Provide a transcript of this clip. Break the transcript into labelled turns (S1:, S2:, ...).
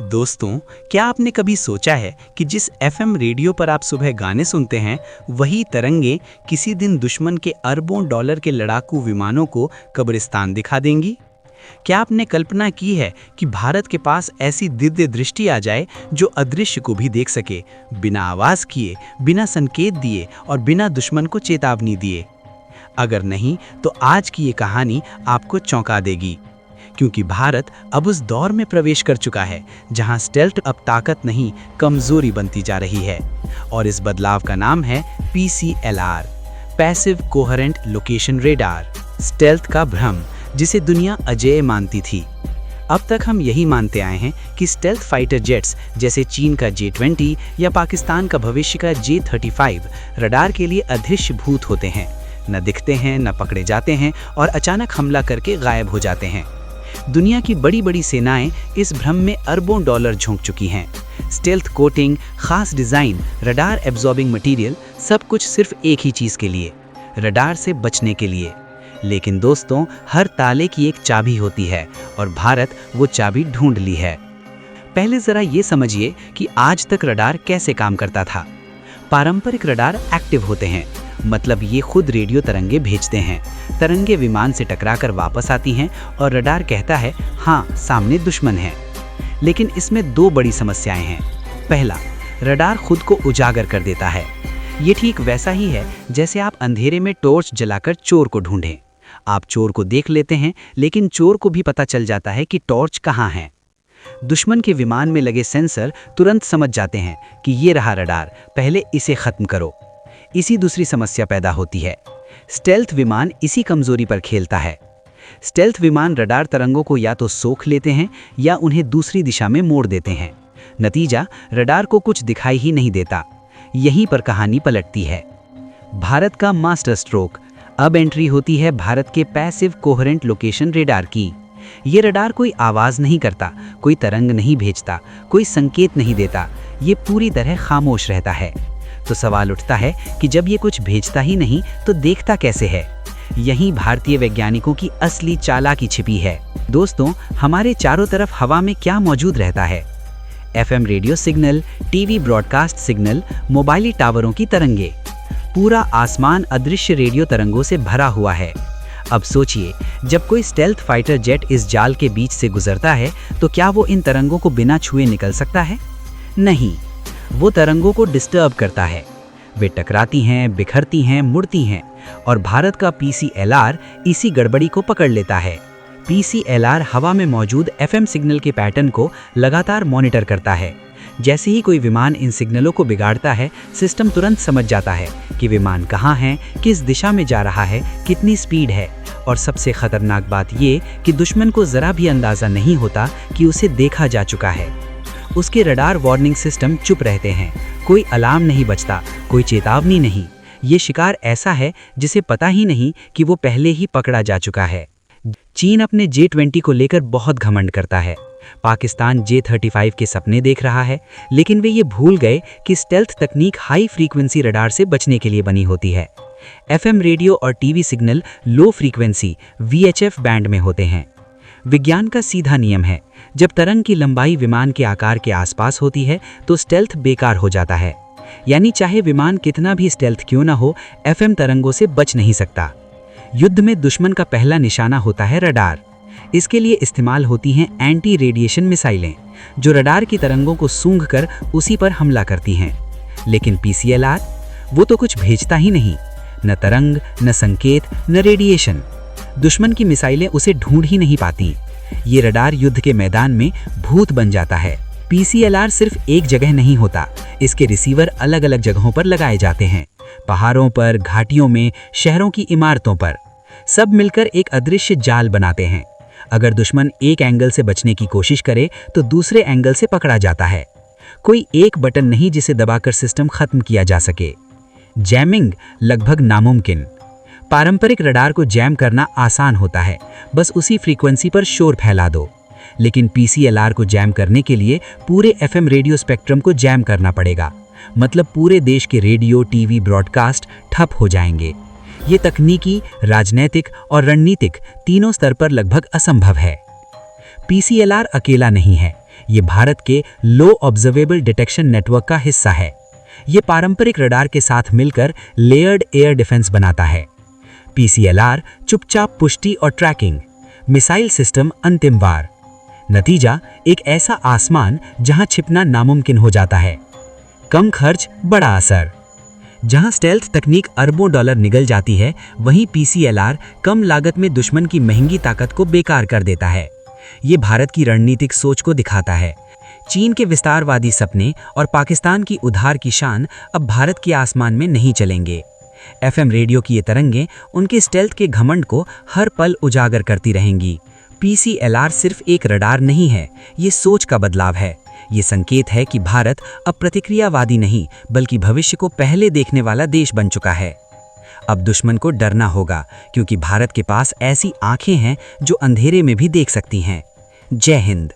S1: दोस्तों, क्या आपने कभी सोचा है कि जिस एफएम रेडियो पर आप सुबह गाने सुनते हैं, वही तरंगे किसी दिन दुश्मन के अरबों डॉलर के लड़ाकू विमानों को कब्रिस्तान दिखा देंगी? क्या आपने कल्पना की है कि भारत के पास ऐसी दिव्य दृष्टि आ जाए जो अदृश्य को भी देख सके, बिना आवाज किए, बिना संकेत दिए और बिना दुश्मन को चेतावनी दिए? अगर नहीं, तो आज की ये कहानी आपको चौंका देगी, क्योंकि भारत अब उस दौर में प्रवेश कर चुका है जहां स्टेल्थ अब ताकत नहीं, कमजोरी बनती जा रही है। और इस बदलाव का नाम है PCLR, passive coherent location radar, stealth का भ्रम, जिसे दुनिया अजेय मानती थी। अब तक हम यही मानते आए हैं कि स्टेल्थ फाइटर जेट्स जैसे चीन का J-20 या पाकिस्तान का भविष्य का J-35 रडार के लिए अदृश्य भूत होते हैं, न दिखते हैं, न पकड़े जाते हैं और अचानक हमला करके गायब हो जाते हैं। दुनिया की बड़ी बड़ी सेनाएं इस भ्रम में अरबों डॉलर झोंक चुकी हैं। स्टेल्थ कोटिंग, खास डिजाइन, रडार एब्जॉर्बिंग मटेरियल, सब कुछ सिर्फ एक ही चीज के लिए, रडार से बचने के लिए। लेकिन दोस्तों, हर ताले की एक चाबी होती है और भारत वो चाबी ढूंढ ली है। पहले जरा ये समझिए कि आज तक रडार कैसे काम करता था। पारंपरिक रडार एक्टिव होते हैं, मतलब ये खुद रेडियो तरंगे भेजते हैं। तरंगे विमान से टकराकर वापस आती हैं और रडार कहता है, हाँ, सामने दुश्मन है। लेकिन इसमें दो बड़ी समस्याएं हैं। पहला, रडार खुद को उजागर कर देता है। ये ठीक वैसा ही है जैसे आप अंधेरे में टॉर्च जलाकर चोर को ढूंढें। आप चोर को देख लेते हैं, लेकिन चोर को भी पता चल जाता है कि टॉर्च कहाँ है। दुश्मन के विमान में लगे सेंसर तुरंत समझ जाते हैं कि ये रहा रडार, पहले इसे खत्म करो। इसी दूसरी समस्या पैदा होती है। स्टेल्थ विमान इसी कमजोरी पर खेलता है। स्टेल्थ विमान रडार तरंगों को या तो सोख लेते हैं या उन्हें दूसरी दिशा में मोड़ देते हैं। नतीजा, रडार को कुछ दिखाई ही नहीं देता। यहीं पर कहानी पलटती है। भारत का मास्टर स्ट्रोक। अब एंट्री होती है भारत के पैसिव कोहेरेंट लोकेशन रेडार की। ये रडार कोई आवाज नहीं करता, कोई तरंग नहीं भेजता, कोई संकेत नहीं देता। ये पूरी तरह खामोश रहता है। तो सवाल उठता है कि जब ये कुछ भेजता ही नहीं तो देखता कैसे है? यहीं भारतीय वैज्ञानिकों की असली चालाकी छिपी है। दोस्तों, हमारे चारों तरफ हवा में क्या मौजूद रहता है? FM radio signal, TV broadcast signal, mobile टावरों की तरंगे। पूरा आसमान अदृश्य रेडियो तरंगों से भरा हुआ है। अब सोचिए, जब कोई स्टेल्थ फाइटर जेट इस जाल के बीच से गुजरता है तो क्या वो इन तरंगों को बिना छुए निकल सकता है? नहीं, वो तरंगों को डिस्टर्ब करता है। वे टकराती हैं, बिखरती हैं, मुड़ती हैं और भारत का PCLR इसी गड़बड़ी को पकड़ लेता है। PCLR हवा में मौजूद FM सिग्नल के पैटर्न को लगातार मॉनिटर करता है। जैसे ही कोई विमान इन सिग्नलों को बिगाड़ता है, सिस्टम तुरंत समझ जाता है कि विमान कहाँ है, किस दिशा में जा रहा है, कितनी स्पीड है। और सबसे खतरनाक बात ये कि दुश्मन को जरा भी अंदाजा नहीं होता कि उसे देखा जा चुका है। उसके रडार वार्निंग सिस्टम चुप रहते हैं, कोई अलार्म नहीं बजता, कोई चेतावनी नहीं। ये शिकार ऐसा है जिसे पता ही नहीं कि वो पहले ही पकड़ा जा चुका है। चीन अपने J-20 को लेकर बहुत घमंड करता है। पाकिस्तान J-35 के सपने देख रहा है, लेकिन वे ये भूल गए कि स्टेल्थ तकनीक हाई फ्रीक्वेंसी रडार से बचने के लिए बनी होती है। FM रेडियो और TV signal low frequency VHF band में होते हैं। विज्ञान का सीधा नियम है, जब तरंग की लंबाई विमान के आकार के आसपास होती है तो स्टेल्थ बेकार हो जाता है। यानी चाहे विमान कितना भी स्टेल्थ क्यों ना हो, FM तरंगों से बच नहीं सकता। युद्ध में दुश्मन का पहला निशाना होता है रडार। इसके लिए इस्तेमाल होती हैं एंटी रेडिएशन मिसाइलें, जो रडार की तरंगों को सूंघकर उसी पर हमला करती हैं। लेकिन PCLR, वो तो कुछ भेजता ही नहीं, न तरंग, न संकेत, न रेडिएशन। दुश्मन की मिसाइलें उसे ढूंढ ही नहीं पाती। ये रडार युद्ध के मैदान में भूत बन जाता है। PCLR सिर्फ एक जगह नहीं होता, इसके रिसीवर अलग अलग जगहों पर लगाए जाते हैं। पहाड़ों पर, घाटियों में, शहरों की इमारतों पर। सब मिलकर एक अदृश्य जाल बनाते हैं। अगर दुश्मन एक एंगल से बचने की कोशिश करे तो दूसरे एंगल से पकड़ा जाता है। कोई एक बटन नहीं जिसे दबाकर सिस्टम खत्म किया जा सके। जैमिंग लगभग नामुमकिन। पारंपरिक रडार को जैम करना आसान होता है, बस उसी फ्रीक्वेंसी पर शोर फैला दो। लेकिन PCLR को जैम करने के लिए पूरे FM रेडियो स्पेक्ट्रम को जैम करना पड़ेगा। मतलब पूरे देश के रेडियो, TV ब्रॉडकास्ट ठप हो जाएंगे। ये तकनीकी, राजनैतिक और रणनीतिक तीनों स्तर पर लगभग असंभव है। PCLR अकेला नहीं है,
S2: ये भारत के लो ऑब्जर्वेबल डिटेक्शन नेटवर्क का हिस्सा है। ये पारंपरिक रडार के साथ मिलकर लेयर्ड एयर डिफेंस बनाता है। PCLR चुपचाप पुष्टि और ट्रैकिंग, मिसाइल सिस्टम अंतिम वार। नतीजा एक ऐसा आसमान जहां छिपना नामुमकिन हो जाता है। कम खर्च, बड़ा असर। जहां स्टेल्थ तकनीक अरबों डॉलर निगल जाती है, वहीं PCLR कम लागत में दुश्मन की महंगी ताकत को बेकार कर देता है। ये भारत की रणनीतिक सोच को दिखाता है। चीन के विस्तारवादी सपने और पाकिस्तान की उधार की शान अब भारत के आसमान में नहीं चलेंगे। FM रेडियो की ये तरंगें उनके स्टेल्थ के घमंड को हर पल उजागर करती रहेंगी। PCLR सिर्फ एक रडार नहीं है, ये सोच का बदलाव है। ये संकेत है कि भारत अब प्रतिक्रियावादी नहीं, बल्कि भविष्य को पहले देखने वाला देश बन चुका है। अब दुश्मन को डरना होगा, क्योंकि भारत के पास ऐसी आंखें हैं जो अंधेरे में भी देख सकती हैं। जय हिंद।